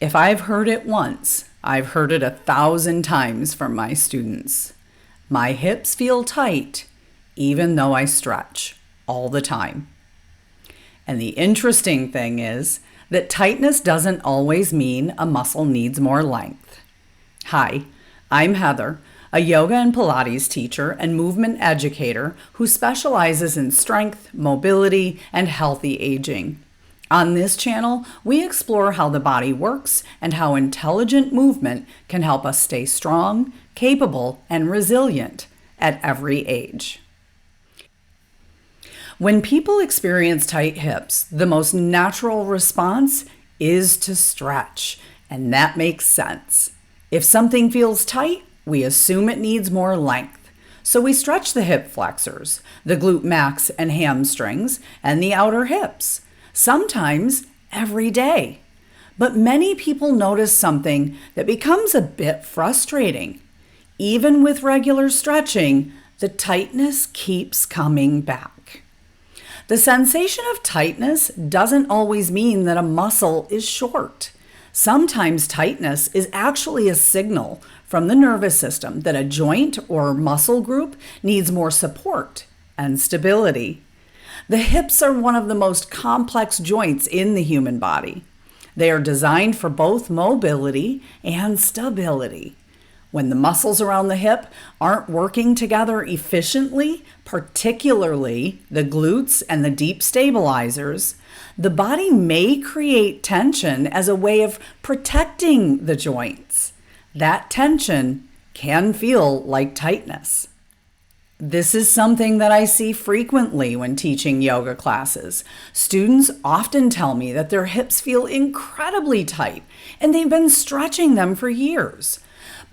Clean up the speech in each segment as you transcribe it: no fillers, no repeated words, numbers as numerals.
If I've heard it once, I've heard it 1,000 times from my students. My hips feel tight, even though I stretch all the time. And the interesting thing is that tightness doesn't always mean a muscle needs more length. Hi, I'm Heather, a yoga and Pilates teacher and movement educator who specializes in strength, mobility, and healthy aging. On this channel, we explore how the body works and how intelligent movement can help us stay strong, capable, and resilient at every age. When people experience tight hips, the most natural response is to stretch, and that makes sense. If something feels tight, we assume it needs more length. So we stretch the hip flexors, the glute max and hamstrings, and the outer hips, sometimes every day. But many people notice something that becomes a bit frustrating. Even with regular stretching, the tightness keeps coming back. The sensation of tightness doesn't always mean that a muscle is short. Sometimes tightness is actually a signal from the nervous system that a joint or muscle group needs more support and stability. The hips are one of the most complex joints in the human body. They are designed for both mobility and stability. When the muscles around the hip aren't working together efficiently, particularly the glutes and the deep stabilizers, the body may create tension as a way of protecting the joints. That tension can feel like tightness. This is something that I see frequently when teaching yoga classes. Students often tell me that their hips feel incredibly tight and they've been stretching them for years.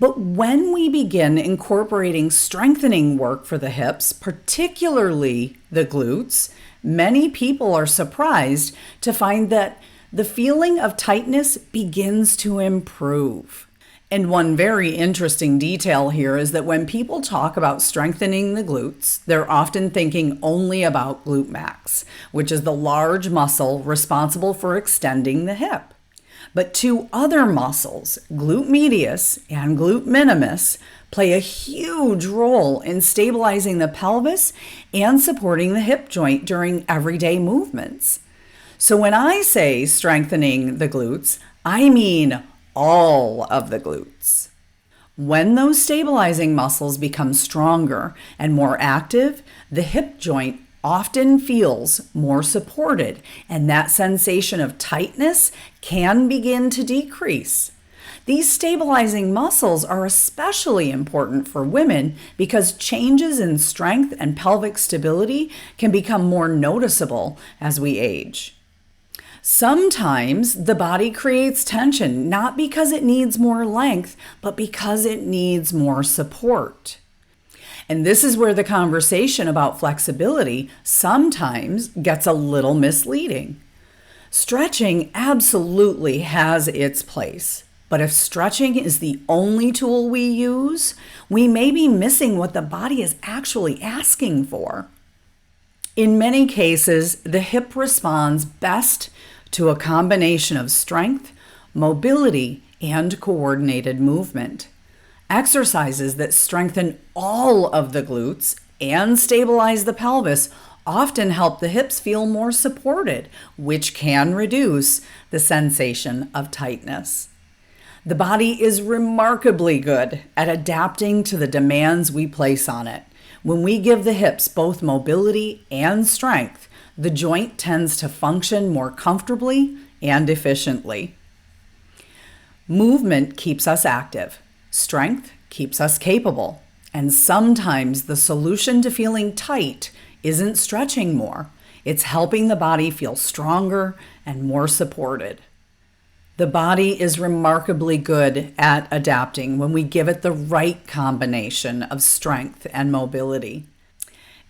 But when we begin incorporating strengthening work for the hips, particularly the glutes, many people are surprised to find that the feeling of tightness begins to improve. And one very interesting detail here is that when people talk about strengthening the glutes, they're often thinking only about glute max, which is the large muscle responsible for extending the hip. But two other muscles, glute medius and glute minimus, play a huge role in stabilizing the pelvis and supporting the hip joint during everyday movements. So when I say strengthening the glutes, I mean all of the glutes. When those stabilizing muscles become stronger and more active, the hip joint often feels more supported, and that sensation of tightness can begin to decrease. These stabilizing muscles are especially important for women because changes in strength and pelvic stability can become more noticeable as we age. Sometimes the body creates tension, not because it needs more length, but because it needs more support. And this is where the conversation about flexibility sometimes gets a little misleading. Stretching absolutely has its place, but if stretching is the only tool we use, we may be missing what the body is actually asking for. In many cases, the hip responds best to a combination of strength, mobility, and coordinated movement. Exercises that strengthen all of the glutes and stabilize the pelvis often help the hips feel more supported, which can reduce the sensation of tightness. The body is remarkably good at adapting to the demands we place on it. When we give the hips both mobility and strength, the joint tends to function more comfortably and efficiently. Movement keeps us active. Strength keeps us capable, and sometimes the solution to feeling tight isn't stretching more. It's helping the body feel stronger and more supported. The body is remarkably good at adapting when we give it the right combination of strength and mobility.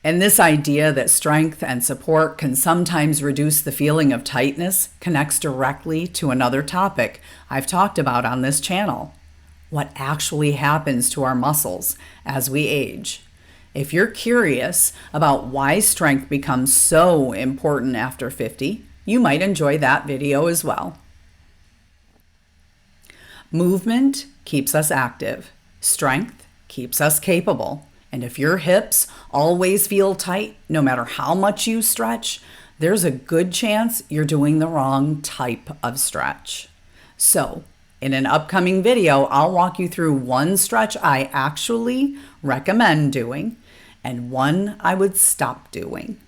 And this idea that strength and support can sometimes reduce the feeling of tightness connects directly to another topic I've talked about on this channel: what actually happens to our muscles as we age. If you're curious about why strength becomes so important after 50, you might enjoy that video as well. Movement keeps us active. Strength keeps us capable. And if your hips always feel tight, no matter how much you stretch, there's a good chance you're doing the wrong type of stretch. So, in an upcoming video, I'll walk you through one stretch I actually recommend doing and one I would stop doing.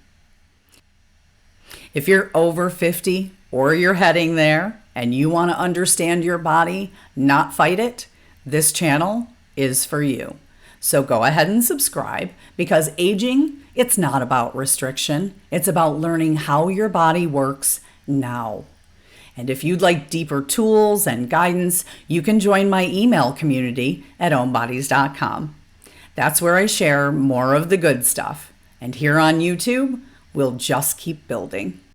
If you're over 50 or you're heading there and you want to understand your body, not fight it, this channel is for you. So go ahead and subscribe, because aging, it's not about restriction. It's about learning how your body works now. And if you'd like deeper tools and guidance, you can join my email community at OmBodies.com. That's where I share more of the good stuff. And here on YouTube, we'll just keep building.